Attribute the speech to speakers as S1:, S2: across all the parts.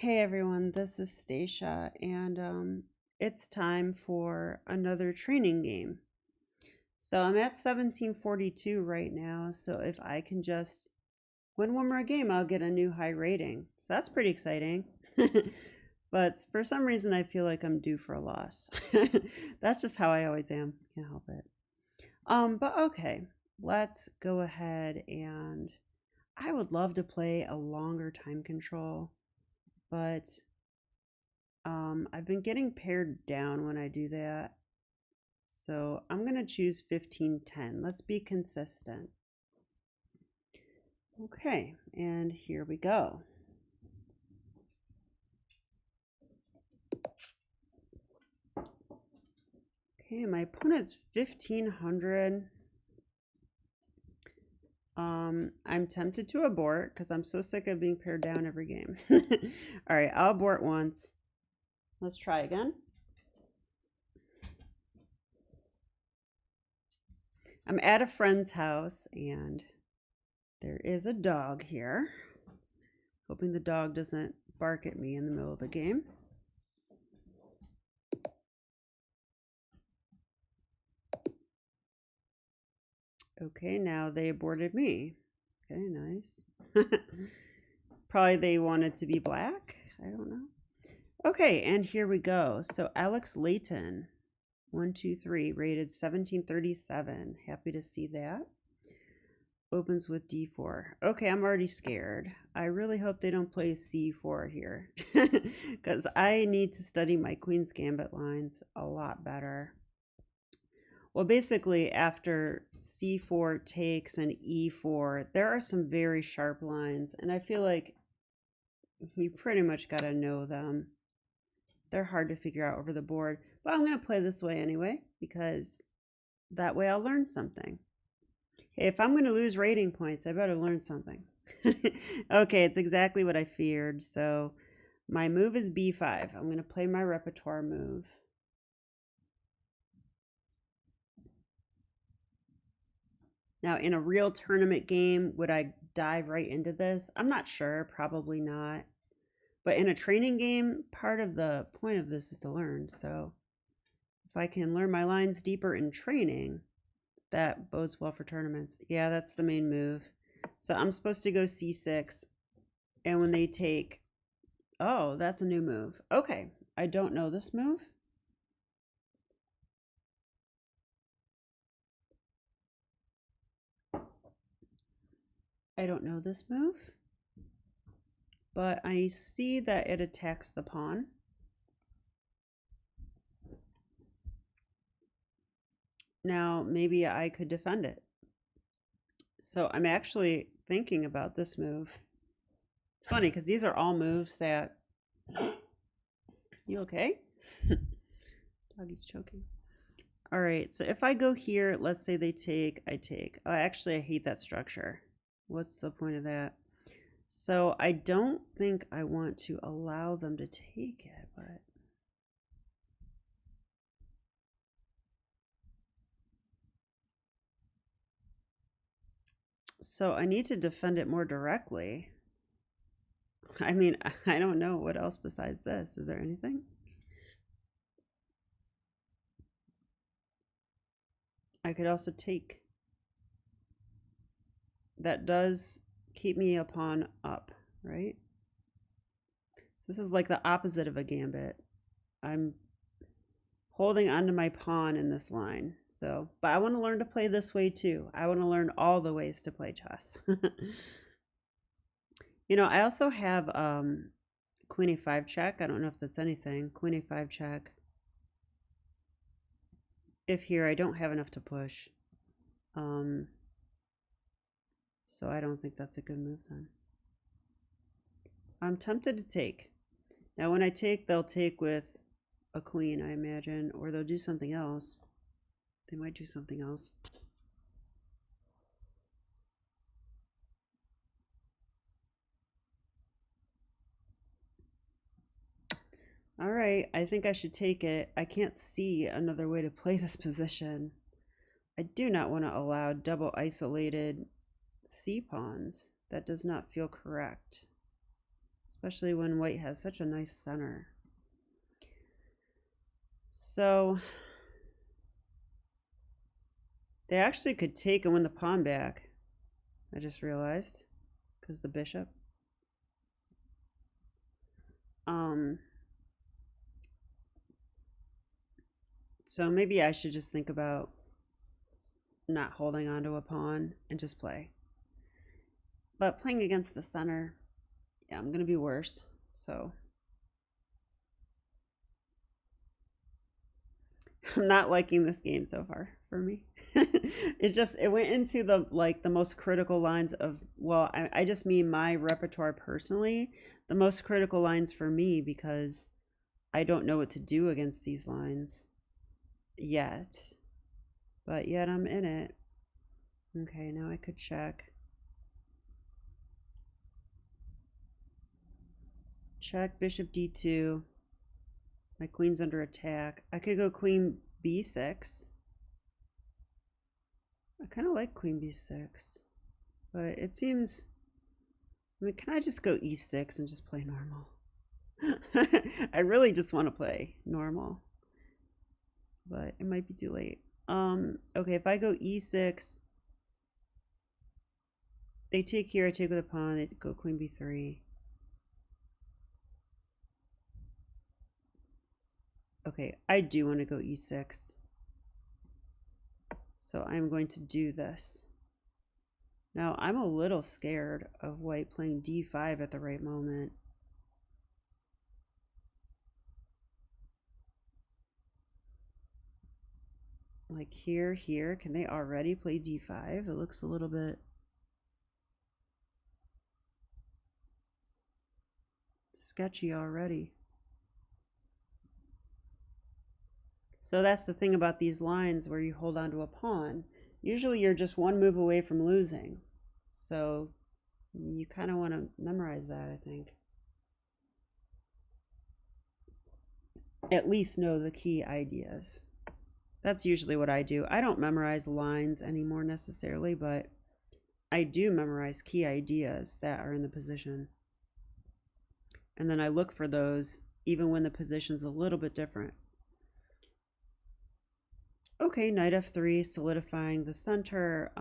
S1: Hey everyone, this is Stacia, and it's time for another training game. So I'm at 1742 right now, so if I can just win one more game, I'll get a new high rating. So that's pretty exciting. But for some reason, I feel like I'm due for a loss. That's just how I always am. Can't help it. But okay, let's go ahead and I would love to play a longer time control, but I've been getting pared down when I do that. So I'm going to choose 1510. Let's be consistent. Okay, and here we go. Okay, my opponent's 1500. I'm tempted to abort because I'm so sick of being pared down every game. All right, I'll abort once. Let's try again. I'm at a friend's house and there is a dog here. Hoping the dog doesn't bark at me in the middle of the game. Okay, now they aborted me. Okay, nice. Probably they wanted to be black. I don't know. Okay, and here we go. So Alex Layton, 123, rated 1737. Happy to see that. Opens with D4. Okay, I'm already scared. I really hope they don't play C4 here because I need to study my Queen's Gambit lines a lot better. Well, basically, after C4 takes and E4, there are some very sharp lines, and I feel like you pretty much got to know them. They're hard to figure out over the board, but I'm going to play this way anyway, because that way I'll learn something. Hey, if I'm going to lose rating points, I better learn something. Okay, it's exactly what I feared. So my move is B5. I'm going to play my repertoire move. Now, in a real tournament game, would I dive right into this? I'm not sure. Probably not. But in a training game, part of the point of this is to learn. So if I can learn my lines deeper in training, that bodes well for tournaments. Yeah, that's the main move. So I'm supposed to go C6. And when they take... Oh, that's a new move. Okay. I don't know this move. I don't know this move. But I see that it attacks the pawn. Now, maybe I could defend it. So I'm actually thinking about this move. It's funny because these are all moves that... You okay? Doggy's choking. All right, so if I go here, let's say they take, I take. Oh, actually, I hate that structure. What's the point of that? So I don't think I want to allow them to take it, but... So I need to defend it more directly. I mean, I don't know what else besides this. Is there anything? I could also take. That does keep me a pawn up, right? This is like the opposite of a gambit. I'm holding onto my pawn in this line. So, but I want to learn to play this way too. I want to learn all the ways to play chess. You know, I also have Queen A5 check. I don't know if that's anything. Queen A5 check. If here I don't have enough to push. So I don't think that's a good move then. I'm tempted to take. Now when I take, they'll take with a queen, I imagine, or they'll do something else. They might do something else. All right, I think I should take it. I can't see another way to play this position. I do not want to allow double isolated C pawns. That does not feel correct. especially when white has such a nice center. So they actually could take and win the pawn back. I just realized, because the bishop. So maybe I should just think about not holding onto a pawn and just play. But playing against the center, yeah, I'm gonna be worse. So I'm not liking this game so far for me. It went into the most critical lines of, well, I just mean my repertoire personally, the most critical lines for me, because I don't know what to do against these lines yet. But yet I'm in it. Okay, now I could check. Check bishop d2. My queen's under attack. I could go queen b6. I kind of like queen b6, but it seems, I mean, can I just go e6 and just play normal? I really just want to play normal, but it might be too late. Okay, if I go e6, they take here, I take with a pawn, they go queen b3. Okay, I do want to go e6. So I'm going to do this. Now, I'm a little scared of white playing d5 at the right moment. Like here, can they already play d5? It looks a little bit sketchy already. So that's the thing about these lines where you hold on to a pawn. Usually you're just one move away from losing. So you kind of want to memorize that, I think. At least know the key ideas. That's usually what I do. I don't memorize lines anymore necessarily, but I do memorize key ideas that are in the position. And then I look for those even when the position's a little bit different. Okay, knight f3, solidifying the center.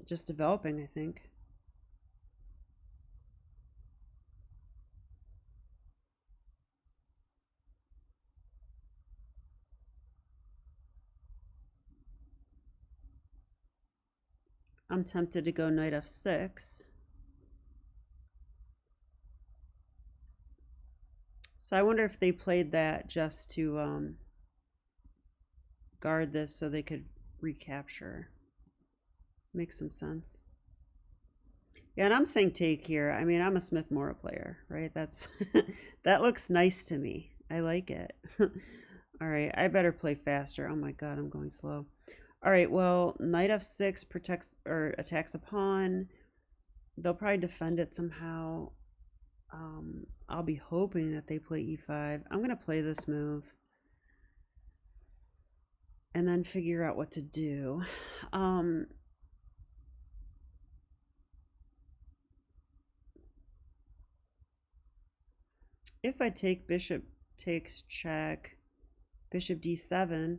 S1: Just developing, I think. I'm tempted to go knight f6. So I wonder if they played that just to guard this so they could recapture. Makes some sense. Yeah, and I'm saying take here. I mean, I'm a Smith Morra player, right? That's that looks nice to me. I like it. All right, I better play faster. Oh my god, I'm going slow. All right, well, knight f6 protects or attacks a pawn. They'll probably defend it somehow. I'll be hoping that they play e5. I'm going to play this move and then figure out what to do. If I take bishop takes check, bishop d7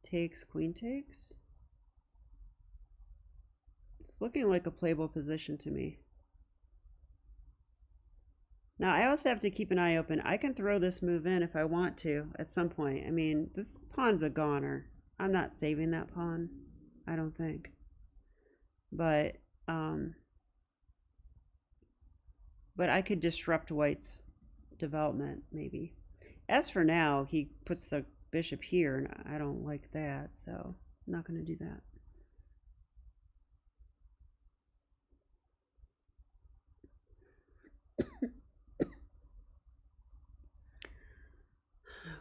S1: takes, queen takes. It's looking like a playable position to me. Now, I also have to keep an eye open. I can throw this move in if I want to at some point. I mean, this pawn's a goner. I'm not saving that pawn, I don't think. But I could disrupt white's development, maybe. As for now, he puts the bishop here, and I don't like that, so I'm not going to do that.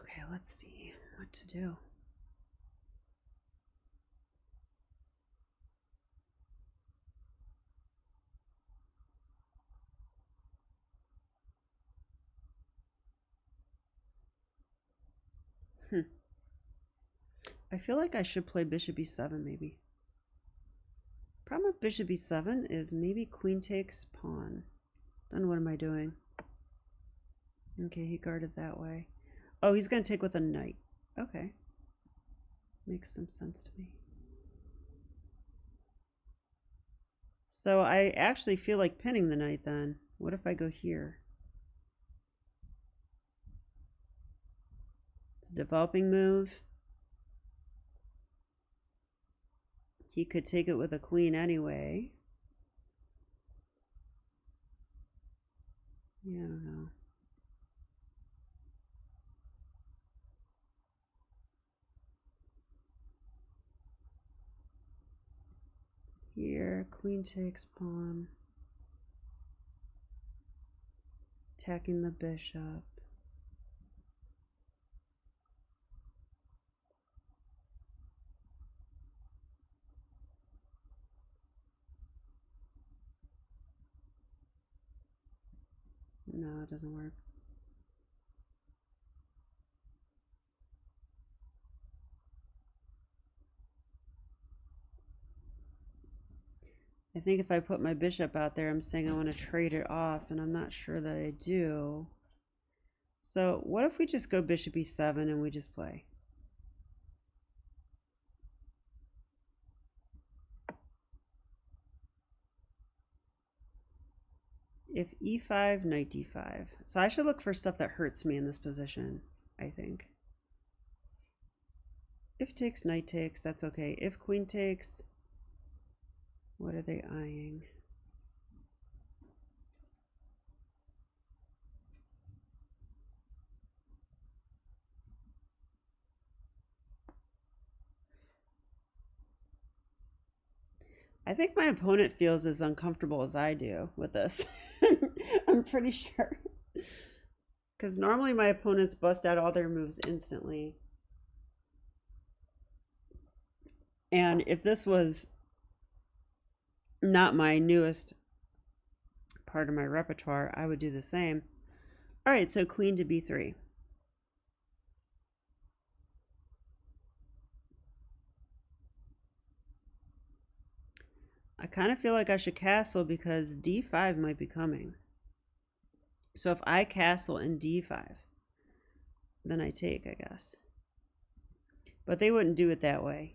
S1: Okay, let's see what to do. I feel like I should play bishop e7 maybe. Problem with bishop b7 is maybe queen takes pawn. Then what am I doing? Okay, he guarded that way. Oh, he's going to take with a knight. Okay. Makes some sense to me. So I actually feel like pinning the knight then. What if I go here? It's a developing move. He could take it with a queen anyway. Yeah, I don't know. Here, queen takes pawn. Attacking the bishop. No, it doesn't work. I think if I put my bishop out there, I'm saying I want to trade it off, and I'm not sure that I do. So what if we just go bishop e7 and we just play? If e5, knight d5. So I should look for stuff that hurts me in this position, I think. If takes, knight takes, that's okay. If queen takes, what are they eyeing? I think my opponent feels as uncomfortable as I do with this. I'm pretty sure. Because normally my opponents bust out all their moves instantly. And if this was not my newest part of my repertoire, I would do the same. All right, so queen to b3. I kind of feel like I should castle because d5 might be coming. So if I castle in d5, then I take, I guess. But they wouldn't do it that way.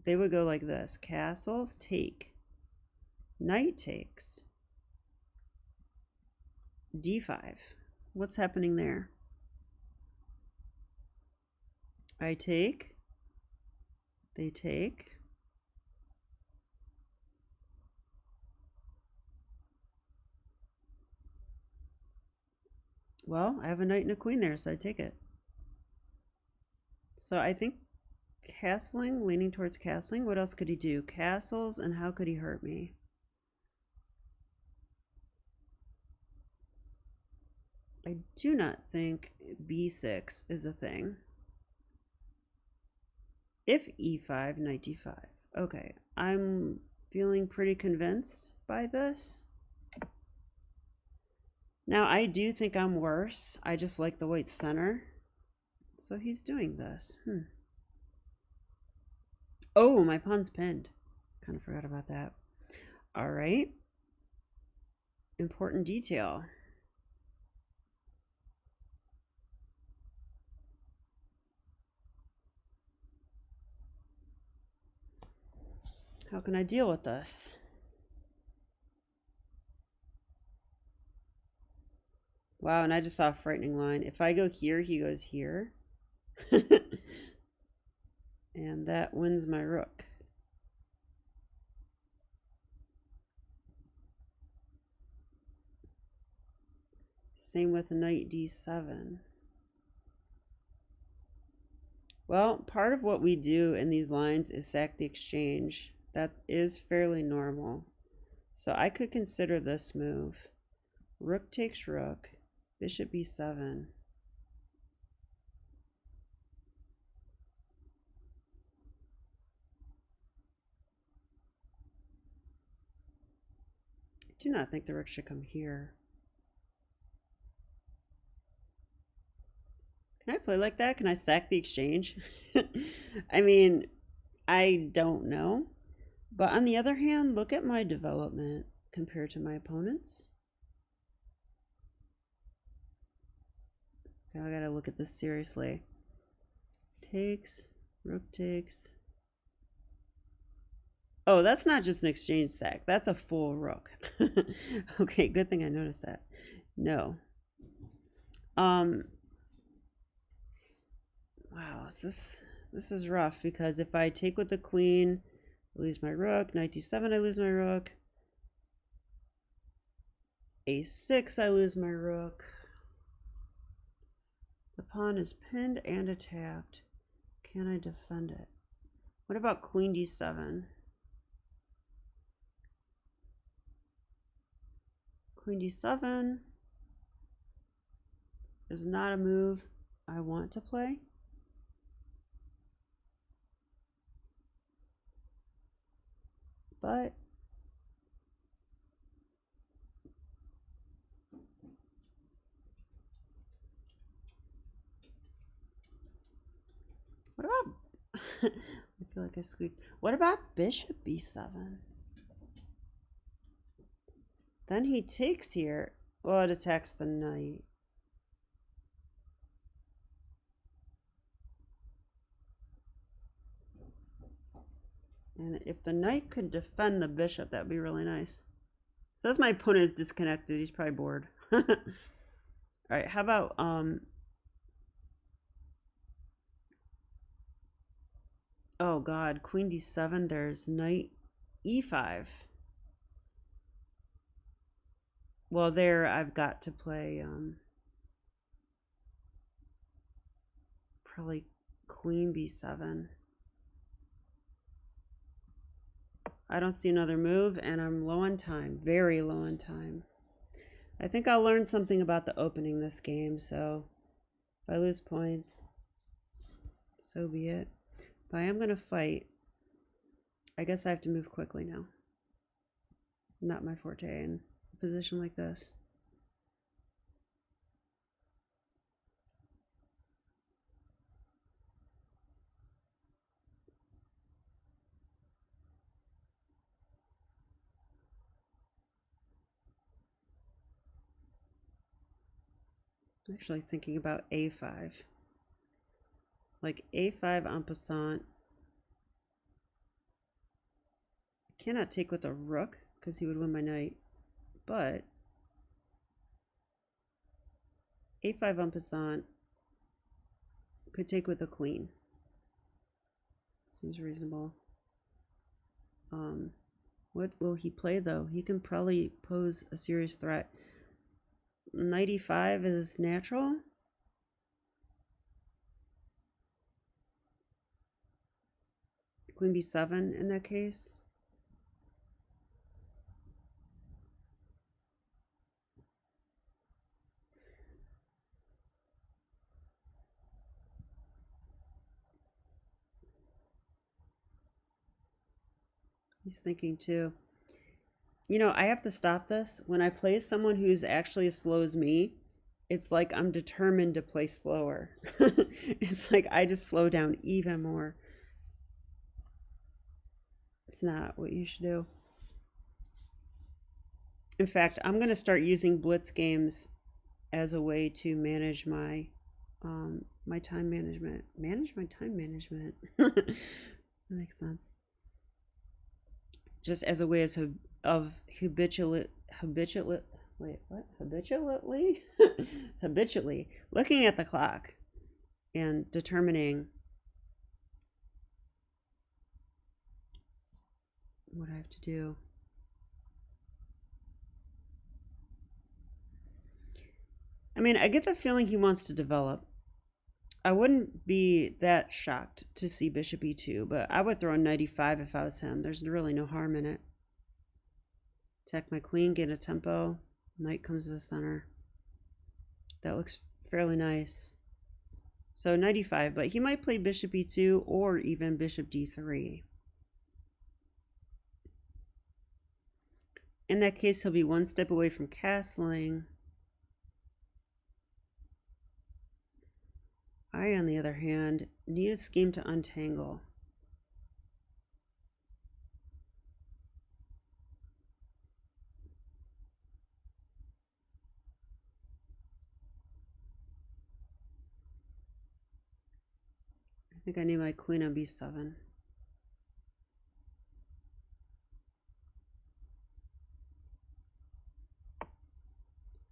S1: They would go like this. Castles, take. Knight takes. d5. What's happening there? I take. They take. Well, I have a knight and a queen there, so I take it. So I think castling, leaning towards castling. What else could he do? Castles, and how could he hurt me? I do not think b6 is a thing. If e5, knight d5. Okay, I'm feeling pretty convinced by this. Now, I do think I'm worse. I just like the white center. So he's doing this. Oh, my pawn's pinned. Kind of forgot about that. All right. Important detail. How can I deal with this? Wow, and I just saw a frightening line. If I go here, he goes here. And that wins my rook. Same with knight d7. Well, part of what we do in these lines is sack the exchange. That is fairly normal. So I could consider this move. Rook takes rook. Bishop b7. I do not think the rook should come here. Can I play like that? Can I sack the exchange? I mean, I don't know. But on the other hand, look at my development compared to my opponents. Okay, I gotta look at this seriously. Takes, rook takes. Oh, that's not just an exchange sack. That's a full rook. Okay, good thing I noticed that. No. Wow, this is rough because if I take with the queen, I lose my rook. Knight d7, I lose my rook. a6, I lose my rook. The pawn is pinned and attacked. Can I defend it? What about queen d7? Queen d7 is not a move I want to play. But what about I feel like I squeaked. What about bishop b7? Then he takes here. Well, it attacks the knight. And if the knight could defend the bishop, that would be really nice. Says my opponent is disconnected. He's probably bored. All right, how about oh god, queen d7, there's knight e5. Well, there I've got to play probably queen b7. I don't see another move, and I'm low on time, very low on time. I think I'll learn something about the opening this game, so if I lose points, so be it. But I am going to fight. I guess I have to move quickly now. Not my forte in a position like this. I'm actually thinking about a5. Like a5 en passant. I cannot take with a rook because he would win my knight. But a5 en passant could take with a queen. Seems reasonable. What will he play though? He can probably pose a serious threat. Knight e5 is natural. Queen b7 in that case. He's thinking too. You know, I have to stop this. When I play someone who's actually as slow as me, it's like I'm determined to play slower. It's like I just slow down even more. It's not what you should do. In fact, I'm going to start using blitz games as a way to manage my my time management. Manage my time management. That makes sense. Just as a way of habitually habitually looking at the clock and determining what I have to do. I mean, I get the feeling he wants to develop. I wouldn't be that shocked to see bishop e2, but I would throw knight e5 if I was him. There's really no harm in it. Attack my queen, get a tempo. Knight comes to the center. That looks fairly nice. So knight e5, but he might play bishop e2 or even bishop d3. In that case, he'll be one step away from castling. I, on the other hand, need a scheme to untangle. think I need my queen on b7.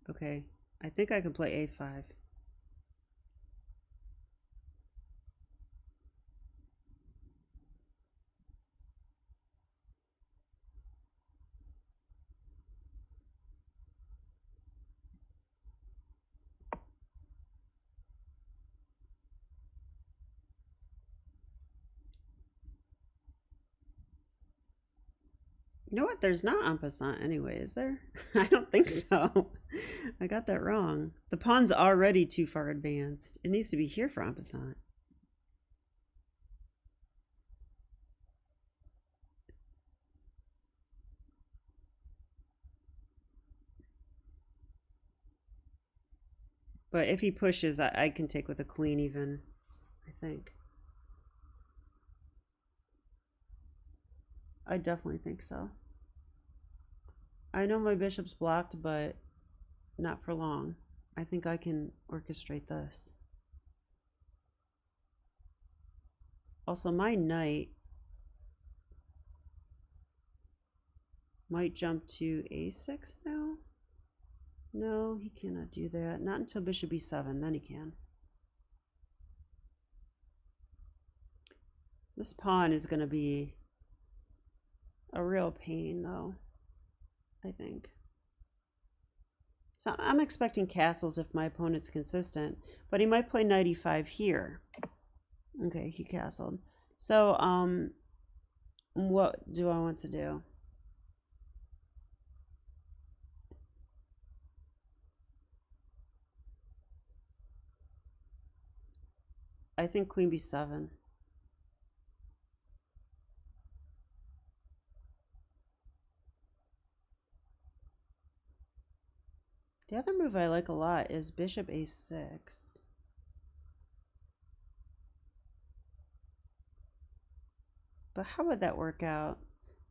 S1: Okay, I think I can play a5. You know what? There's not en passant anyway, is there? I don't think so. I got that wrong. The pawn's already too far advanced. It needs to be here for en passant. But if he pushes, I can take with a queen even, I think. I definitely think so. I know my bishop's blocked, but not for long. I think I can orchestrate this. Also, my knight might jump to a6 now. No, he cannot do that. Not until bishop e7, then he can. This pawn is going to be a real pain, though, I think. So I'm expecting castles if my opponent's consistent, but he might play knight e5 here. Okay, he castled. So, what do I want to do? I think queen b7. The other move I like a lot is bishop a6. But how would that work out?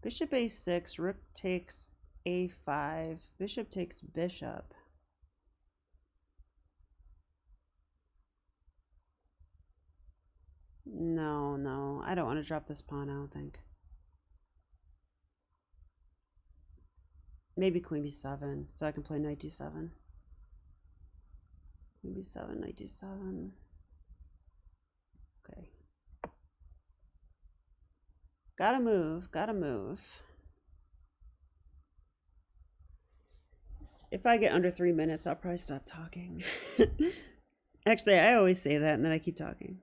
S1: Bishop a6, rook takes a5, bishop takes bishop. No, I don't want to drop this pawn, I don't think. Maybe queen b7, so I can play knight d7. Queen b7, knight d7. Okay. Gotta move, gotta move. If I get under 3 minutes, I'll probably stop talking. Actually, I always say that and then I keep talking.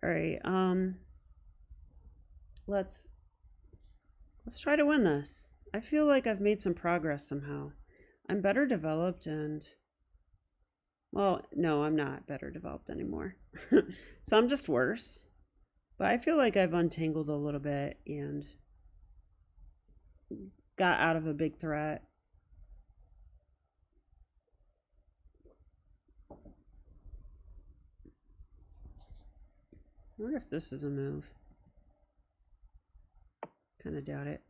S1: All right, let's try to win this. I feel like I've made some progress somehow. I'm better developed and, well, no, I'm not better developed anymore. So I'm just worse. But I feel like I've untangled a little bit and got out of a big threat. I wonder if this is a move. Kind of doubt it.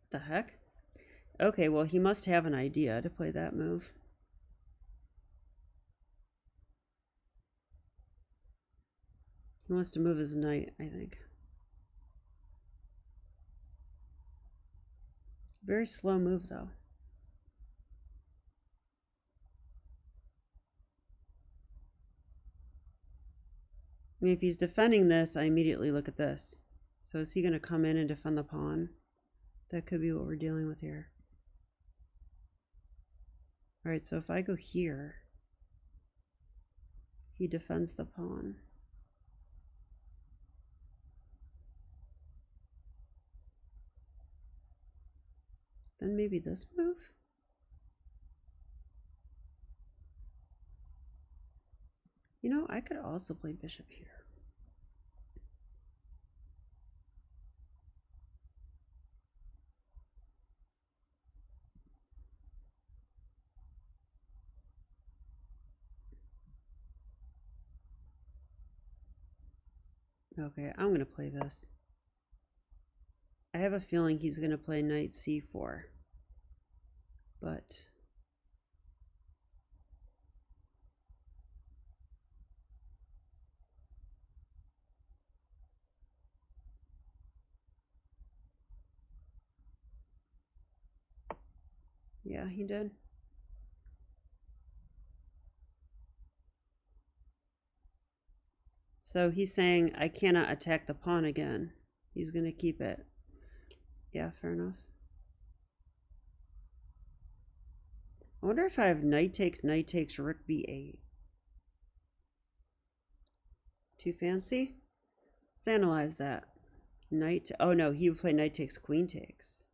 S1: What the heck? Okay, well, he must have an idea to play that move. He wants to move his knight, I think. Very slow move, though. I mean, if he's defending this, I immediately look at this. So is he going to come in and defend the pawn? That could be what we're dealing with here. All right, so if I go here, he defends the pawn. Then maybe this move? You know, I could also play bishop here. Okay, I'm going to play this. I have a feeling he's going to play knight c4. But Yeah, he did. So he's saying, I cannot attack the pawn again. He's going to keep it. Yeah, fair enough. I wonder if I have knight takes, rook b8. Too fancy? Let's analyze that. Knight, oh no, he would play knight takes, queen takes.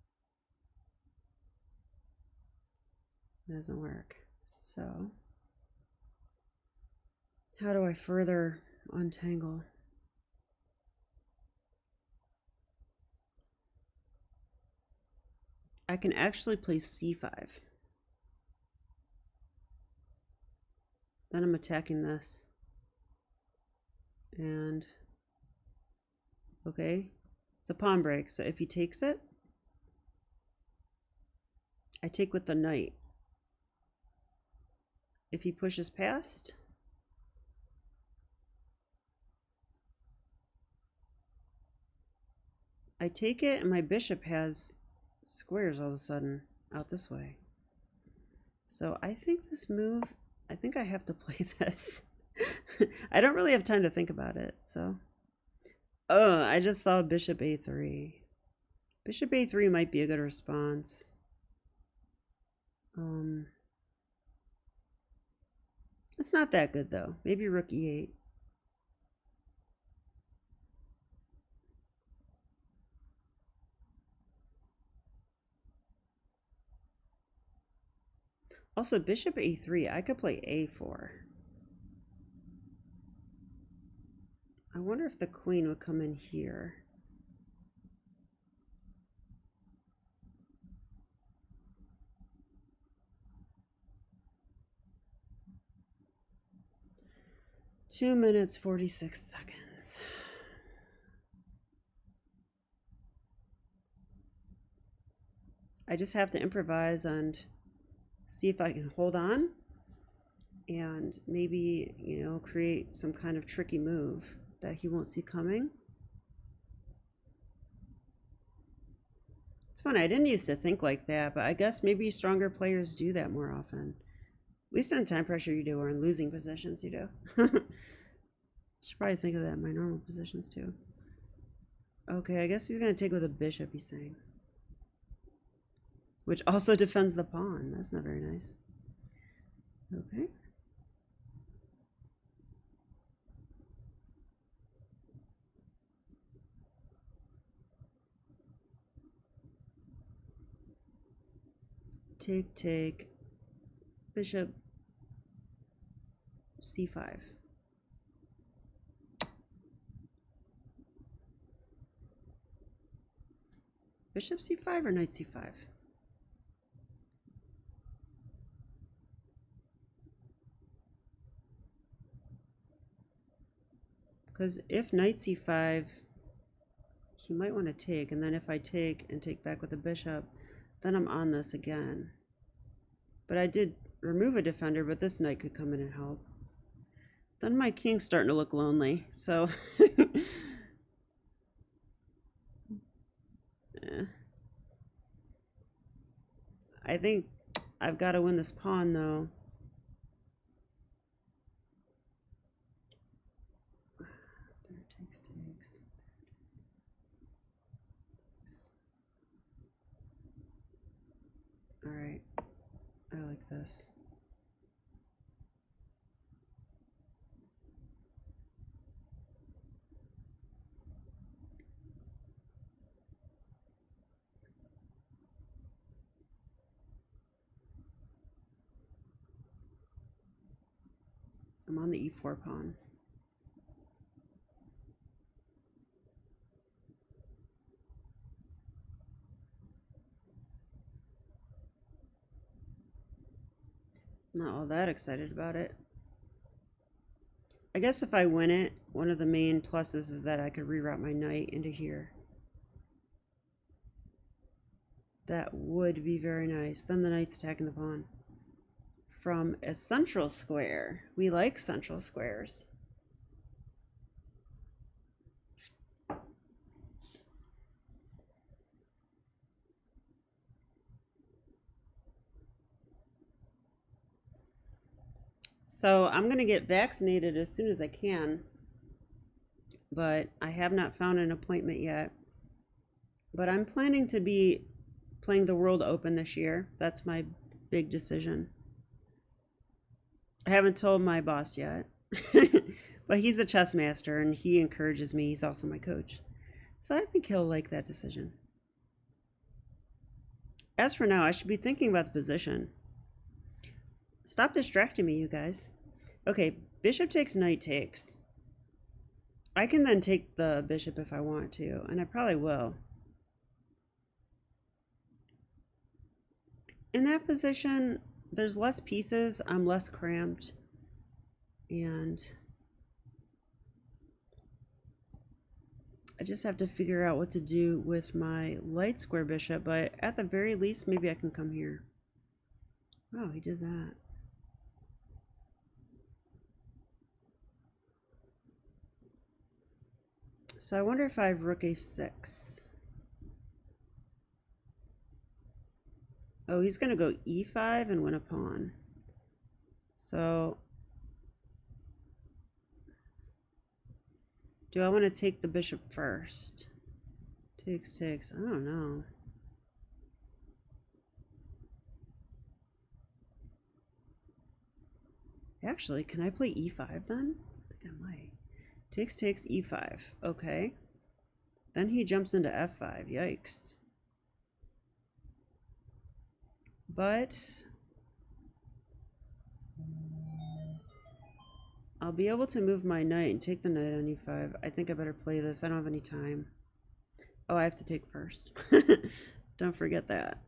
S1: That doesn't work. So, how do I further untangle? I can actually play c5. Then I'm attacking this. And, okay, it's a pawn break. So if he takes it, I take with the knight. If he pushes past, I take it, and my bishop has squares all of a sudden out this way. So I think this move, I think I have to play this. I don't really have time to think about it, so. Oh, I just saw bishop a3. Bishop a3 might be a good response. It's not that good though. Maybe rook e8. Also, bishop a3, I could play a4. I wonder if the queen would come in here. Two minutes, 46 seconds. I just have to improvise and see if I can hold on and maybe, you know, create some kind of tricky move that he won't see coming. It's funny, I didn't used to think like that, but I guess maybe stronger players do that more often. At least in time pressure you do, or in losing positions you do. Should probably think of that in my normal positions too. Okay, I guess he's going to take with a bishop, he's saying. Which also defends the pawn. That's not very nice. Okay. Take, take. Bishop c5. Bishop c5 or knight c5? Because if knight c5, he might want to take, and then if I take and take back with the bishop, then I'm on this again. But I did remove a defender, but this knight could come in and help. Then my king's starting to look lonely, so I think I've got to win this pawn though. All right, I like this. I'm on the e4 pawn. Not all that excited about it. I guess if I win it, one of the main pluses is that I could reroute my knight into here. That would be very nice. Then the knight's attacking the pawn from a central square. We like central squares. So I'm going to get vaccinated as soon as I can, but I have not found an appointment yet. But I'm planning to be playing the World Open this year. That's my big decision. I haven't told my boss yet, but he's a chess master and he encourages me. He's also my coach. So I think he'll like that decision. As for now, I should be thinking about the position. Stop distracting me, you guys. Okay, bishop takes, knight takes. I can then take the bishop if I want to, and I probably will. In that position, there's less pieces, I'm less cramped, and I just have to figure out what to do with my light square bishop, but at the very least, maybe I can come here. Oh, he did that. So I wonder if I have rook a6. Oh, he's going to go e5 and win a pawn. So do I want to take the bishop first? Takes, takes. I don't know. Actually, can I play e5 then? I think I might. Takes, takes, e5. Okay. Then he jumps into f5. Yikes. But I'll be able to move my knight and take the knight on e5. I think I better play this. I don't have any time. Oh, I have to take first. Don't forget that.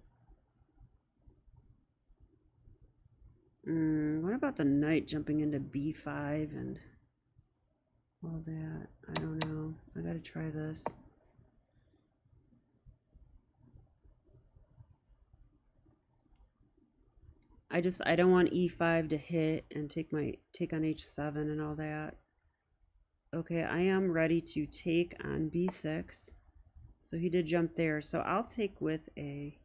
S1: What about the knight jumping into b5 and all that? I don't know. I gotta try this. I don't want e5 to hit and take on h7 and all that. Okay, I am ready to take on b6. So he did jump there. So I'll take with a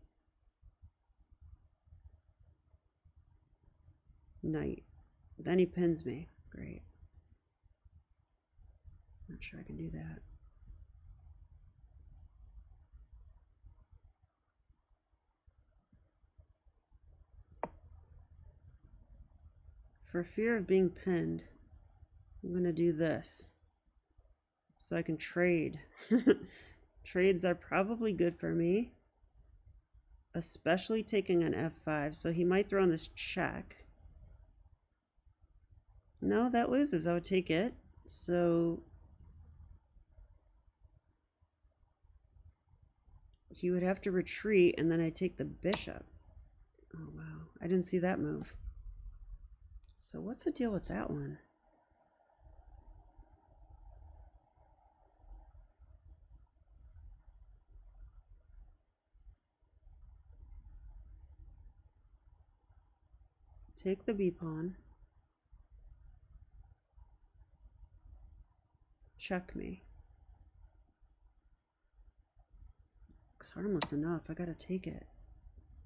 S1: knight. Then he pins me. Great. Not sure I can do that. For fear of being pinned, I'm going to do this so I can trade. Trades are probably good for me, especially taking on f5. So he might throw in this check. No, that loses. I would take it. So he would have to retreat, and then I take the bishop. Oh, wow. I didn't see that move. So what's the deal with that one? Take the b pawn. Check me. It's harmless enough. I gotta take it.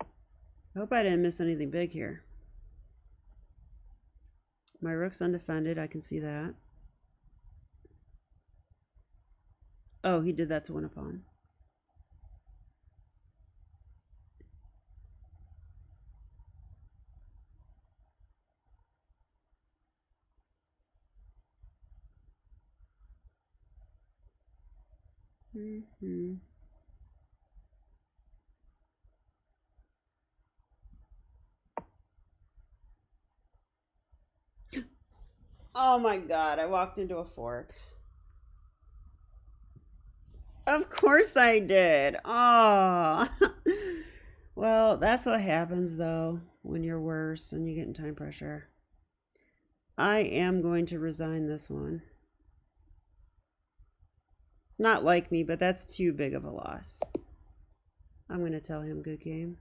S1: I hope I didn't miss anything big here. My rook's undefended. I can see that. Oh, he did that to win a pawn. Oh my god, I walked into a fork. Of course I did. Oh. Well, that's what happens though when you're worse and you get in time pressure. I am going to resign this one. It's not like me, but that's too big of a loss. I'm going to tell him good game.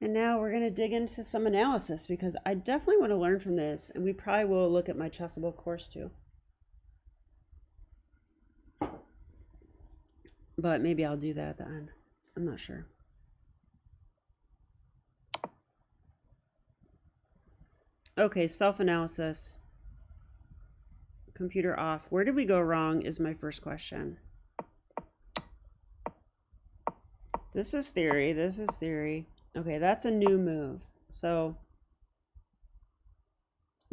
S1: And now we're going to dig into some analysis because I definitely want to learn from this, and we probably will look at my Chessable course too. But maybe I'll do that at the end. I'm not sure. Okay, self-analysis. Computer off. Where did we go wrong is my first question. This is theory. This is theory. Okay, that's a new move. So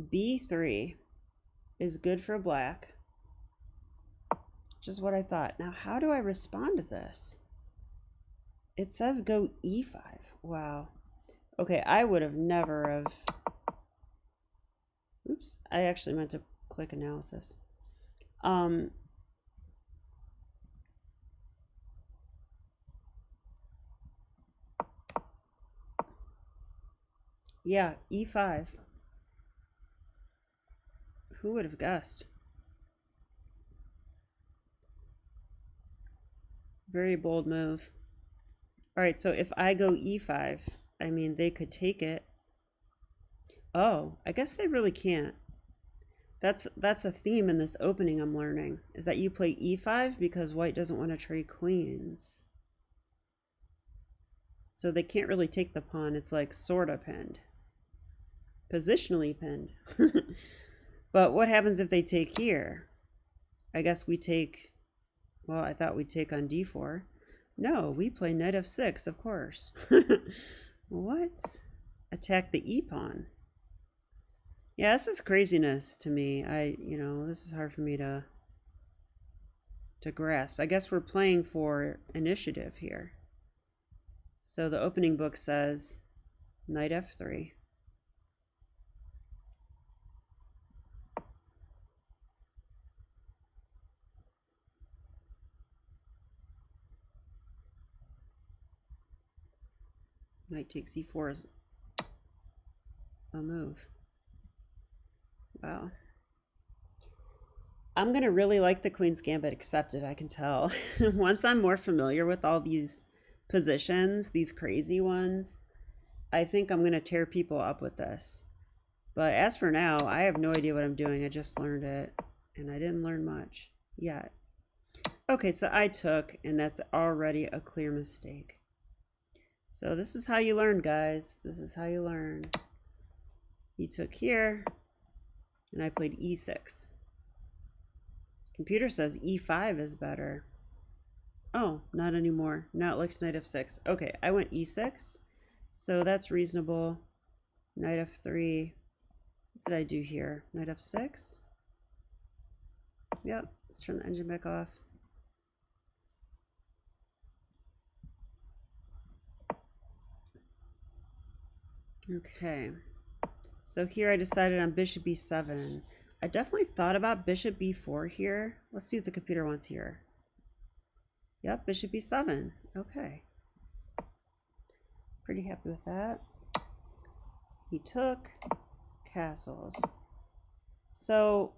S1: B3 is good for black. Just what I thought. Now, how do I respond to this? It says go E5. Wow. Okay, I would have never have... Oops, I actually meant to click analysis. Yeah, E5. Who would have guessed? Very bold move. All right, so if I go E5, I mean, they could take it. Oh, I guess they really can't. That's a theme in this opening I'm learning, is that you play E5 because white doesn't want to trade queens. So they can't really take the pawn. It's like sort of pinned. Positionally pinned. But what happens if they take here? I guess we take, well, I thought we'd take on D4. No, we play knight f6, of course. What? Attack the E pawn. Yeah, this is craziness to me. This is hard for me to grasp. I guess we're playing for initiative here. So the opening book says knight f3. Knight takes e4 is a move. Wow. I'm going to really like the Queen's Gambit Accepted, I can tell. Once I'm more familiar with all these positions, these crazy ones, I think I'm going to tear people up with this. But as for now, I have no idea what I'm doing. I just learned it, and I didn't learn much yet. Okay, so I took, and that's already a clear mistake. So this is how you learn, guys. This is how you learn. You took here, and I played e6. Computer says e5 is better. Oh, not anymore. Now it likes knight f6. Okay, I went e6, so that's reasonable. Knight f3. What did I do here? Knight f6? Yep, let's turn the engine back off. Okay, so here I decided on bishop b7. I definitely thought about bishop b4 here. Let's see what the computer wants here. Yep, bishop b7. Okay. Pretty happy with that. He took castles. So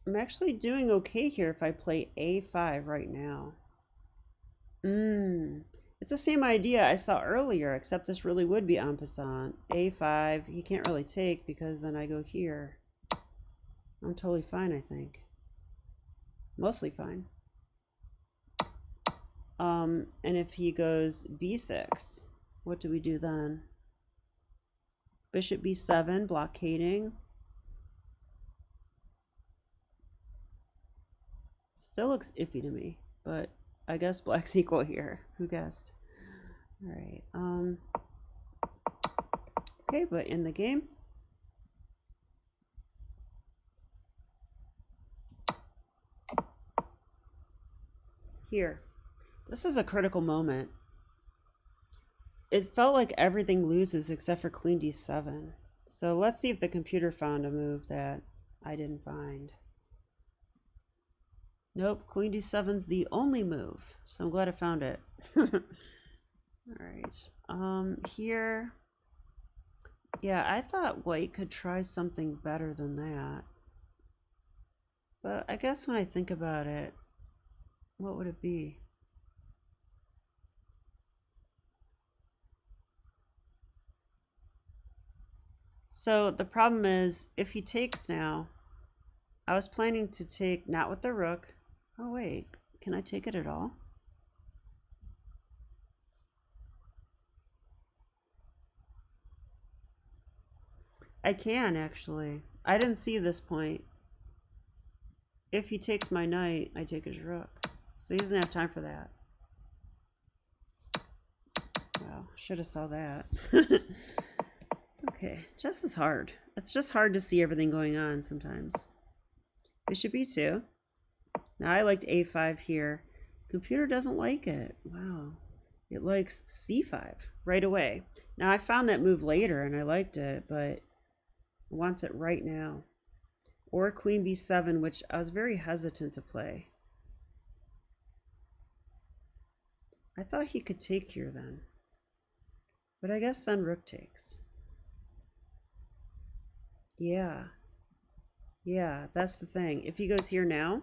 S1: I'm actually doing okay here if I play a5 right now. It's the same idea I saw earlier, except this really would be en passant. a5, he can't really take because then I go here. I'm totally fine, I think. Mostly fine. And if he goes b6, what do we do then? Bishop b7, blockading. Still looks iffy to me, but I guess black's equal here. Who guessed? All right. Okay, but in the game. Here. This is a critical moment. It felt like everything loses except for queen d7. So let's see if the computer found a move that I didn't find. Nope, queen d7's the only move. So I'm glad I found it. All right. Here. Yeah, I thought white could try something better than that. But I guess when I think about it, what would it be? So the problem is, if he takes now, I was planning to take not with the rook. Oh, wait. Can I take it at all? I can, actually. I didn't see this point. If he takes my knight, I take his rook. So he doesn't have time for that. Wow, should have saw that. Okay, chess is hard. It's just hard to see everything going on sometimes. Bishop e2. Now I liked a5 here. Computer doesn't like it. Wow. It likes c5 right away. Now I found that move later and I liked it, but it wants it right now. Or queen b7, which I was very hesitant to play. I thought he could take here then. But I guess then rook takes. Yeah. Yeah, that's the thing. If he goes here now,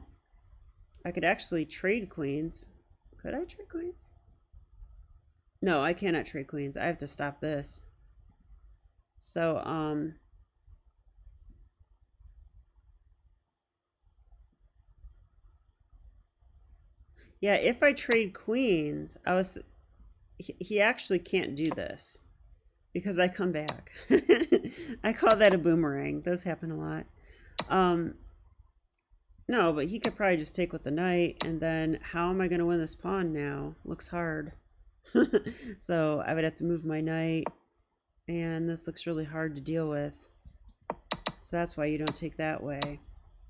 S1: I could actually trade queens. Could I trade queens? No, I cannot trade queens. I have to stop this. So, yeah, if I trade queens, he actually can't do this because I come back. I call that a boomerang. Those happen a lot. No, but he could probably just take with the knight, and then how am I going to win this pawn now? Looks hard. So I would have to move my knight, and this looks really hard to deal with. So that's why you don't take that way.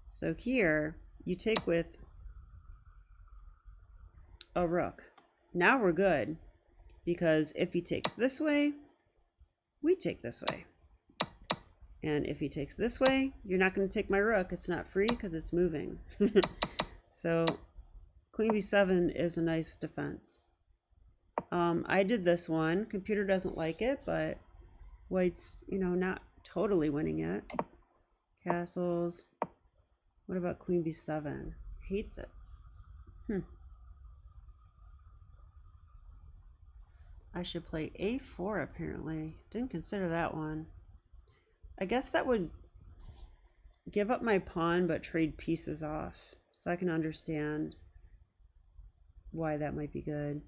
S1: So here, you take with a rook. Now we're good, because if he takes this way, we take this way. And if he takes this way, you're not going to take my rook. It's not free because it's moving. So queen b7 is a nice defense. I did this one. Computer doesn't like it, but white's, not totally winning it. Castles. What about queen b7? Hates it. I should play a4 apparently. Didn't consider that one. I guess that would give up my pawn but trade pieces off. So I can understand why that might be good.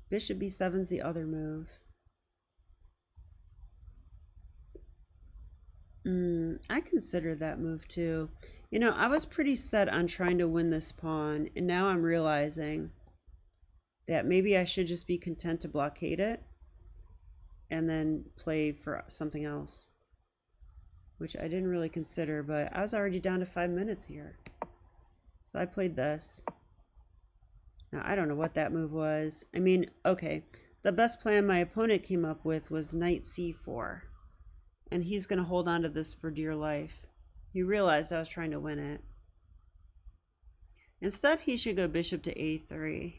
S1: Bishop b7 is the other move. I consider that move too. I was pretty set on trying to win this pawn, and now I'm realizing that maybe I should just be content to blockade it and then play for something else, which I didn't really consider, but I was already down to 5 minutes here. So I played this. Now, I don't know what that move was. I mean, okay, the best plan my opponent came up with was knight c4, and he's going to hold on to this for dear life. He realized I was trying to win it. Instead, he should go bishop to a3.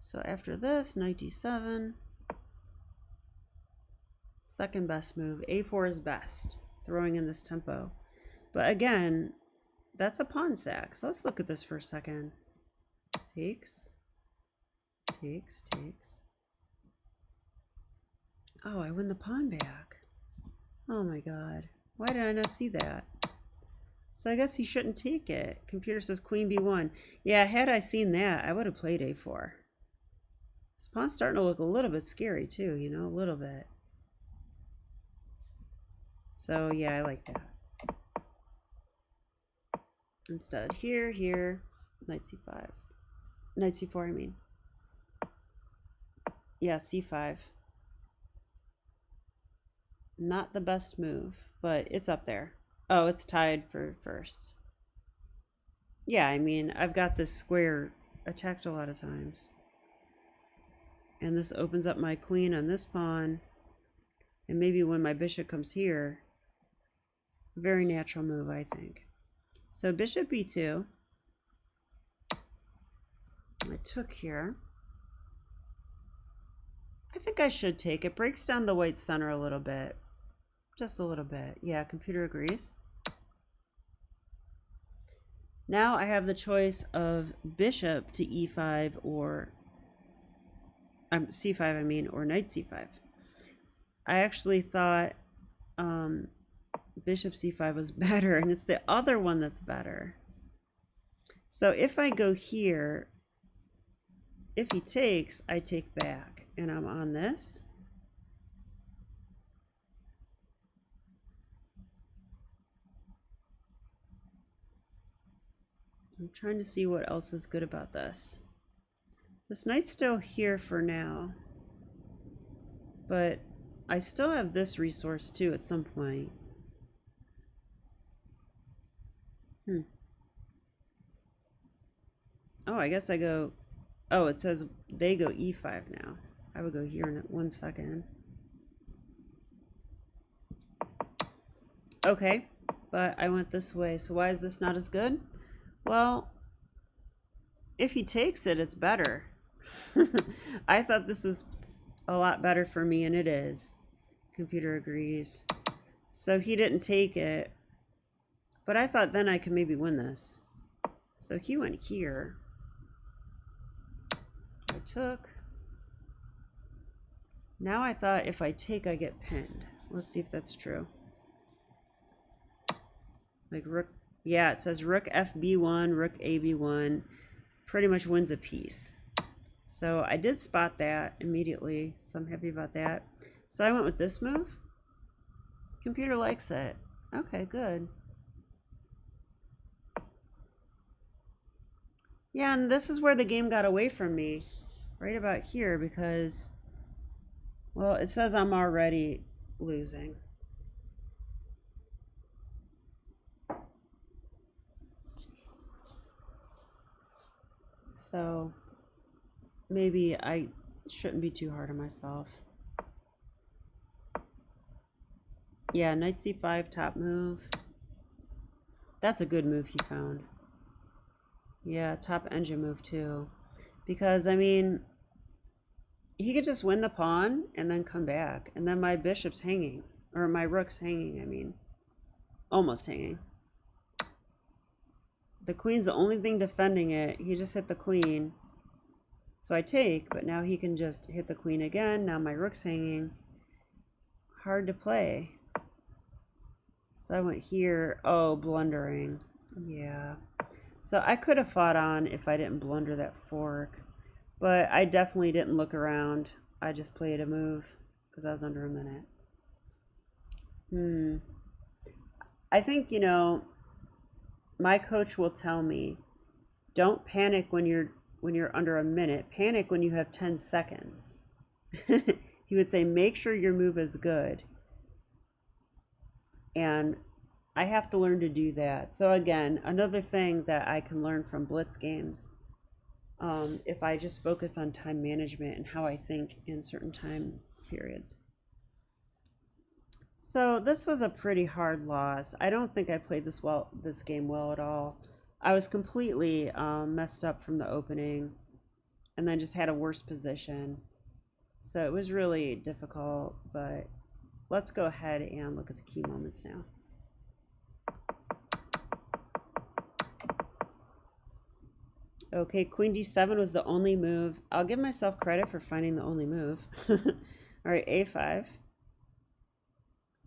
S1: So after this, knight d7. Second best move. a4 is best, throwing in this tempo. But again, that's a pawn sack. So let's look at this for a second. Takes. Takes, takes. Oh, I win the pawn back. Oh my god. Why did I not see that? So I guess he shouldn't take it. Computer says queen b1. Yeah, had I seen that, I would have played a4. This pawn's starting to look a little bit scary too, a little bit. So yeah, I like that. Instead, here, knight c5. Knight c4, I mean. Yeah, c5. Not the best move, but it's up there. Oh, it's tied for first. Yeah, I mean, I've got this square attacked a lot of times. And this opens up my queen on this pawn. And maybe when my bishop comes here, very natural move, I think. So bishop b2. I took here. I think I should take it. Breaks down the white center a little bit. Just a little bit. Yeah, computer agrees. Now I have the choice of bishop to e5 or c5, I mean, or knight c5. I actually thought bishop c5 was better, and it's the other one that's better. So if I go here, if he takes, I take back, and I'm on this. I'm trying to see what else is good about this. This knight's still here for now, but I still have this resource too at some point. Oh, I guess I go... Oh, it says they go e5 now. I would go here in 1 second. Okay, but I went this way, so why is this not as good? Well, if he takes it, it's better. I thought this is a lot better for me, and it is. Computer agrees. So he didn't take it, but I thought then I could maybe win this. So he went here. I took. Now I thought if I take, I get pinned. Let's see if that's true. Like rook. Yeah, it says rook fb1, rook ab1. Pretty much wins a piece. So I did spot that immediately, so I'm happy about that. So I went with this move. Computer likes it. Okay, good. Yeah, and this is where the game got away from me. Right about here, because, well, it says I'm already losing. So maybe I shouldn't be too hard on myself. Yeah, knight c5, top move. That's a good move he found. Yeah, top engine move too. Because, I mean, he could just win the pawn and then come back. And then my bishop's hanging. Or my rook's hanging, I mean. Almost hanging. The queen's the only thing defending it. He just hit the queen. So I take, but now he can just hit the queen again. Now my rook's hanging. Hard to play. So I went here. Oh, blundering. Yeah. So I could have fought on if I didn't blunder that fork. But I definitely didn't look around. I just played a move because I was under a minute. I think, you know, my coach will tell me, don't panic when you're under a minute. Panic when you have 10 seconds. He would say, make sure your move is good. And I have to learn to do that. So again, another thing that I can learn from blitz games, if I just focus on time management and how I think in certain time periods. So this was a pretty hard loss. I don't think I played this game well at all. I was completely messed up from the opening, and then just had a worse position. So it was really difficult, but let's go ahead and look at the key moments now. Okay, queen d7 was the only move. I'll give myself credit for finding the only move. All right, a5.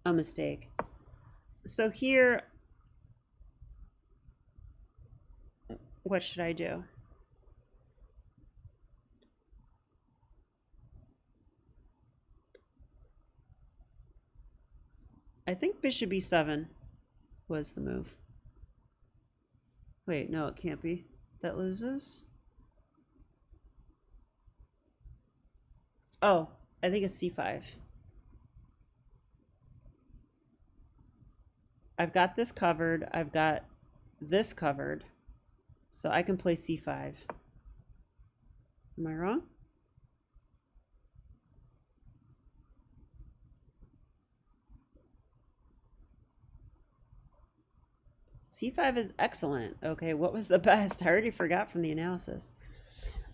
S1: A mistake. So here, what should I do? I think bishop e7 was the move. Wait, no, it can't be. That loses? Oh, I think it's c5. I've got this covered. I've got this covered. So I can play c5. Am I wrong? c5 is excellent. Okay, what was the best? I already forgot from the analysis.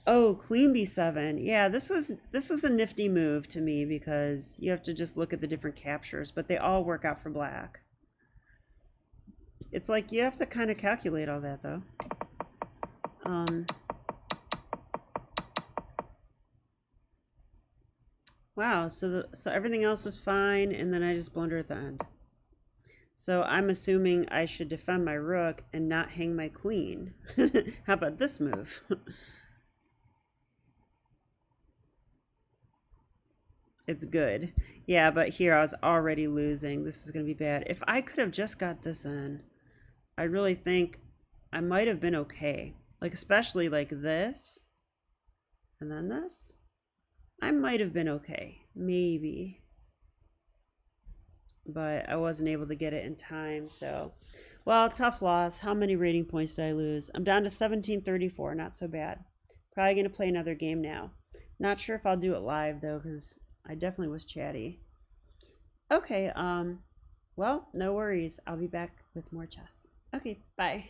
S1: Oh, queen b7. Yeah, this was a nifty move to me because you have to just look at the different captures, but they all work out for black. It's like you have to kind of calculate all that though. Wow, so everything else is fine, and then I just blunder at the end. So I'm assuming I should defend my rook and not hang my queen. How about this move? It's good. Yeah, but here I was already losing. This is going to be bad. If I could have just got this in, I really think I might have been okay. Like, especially like this. And then this. I might have been okay. Maybe. But I wasn't able to get it in time, so. Well, tough loss. How many rating points did I lose? I'm down to 1734. Not so bad. Probably going to play another game now. Not sure if I'll do it live, though, because I definitely was chatty. Okay, well, no worries. I'll be back with more chess. Okay, bye.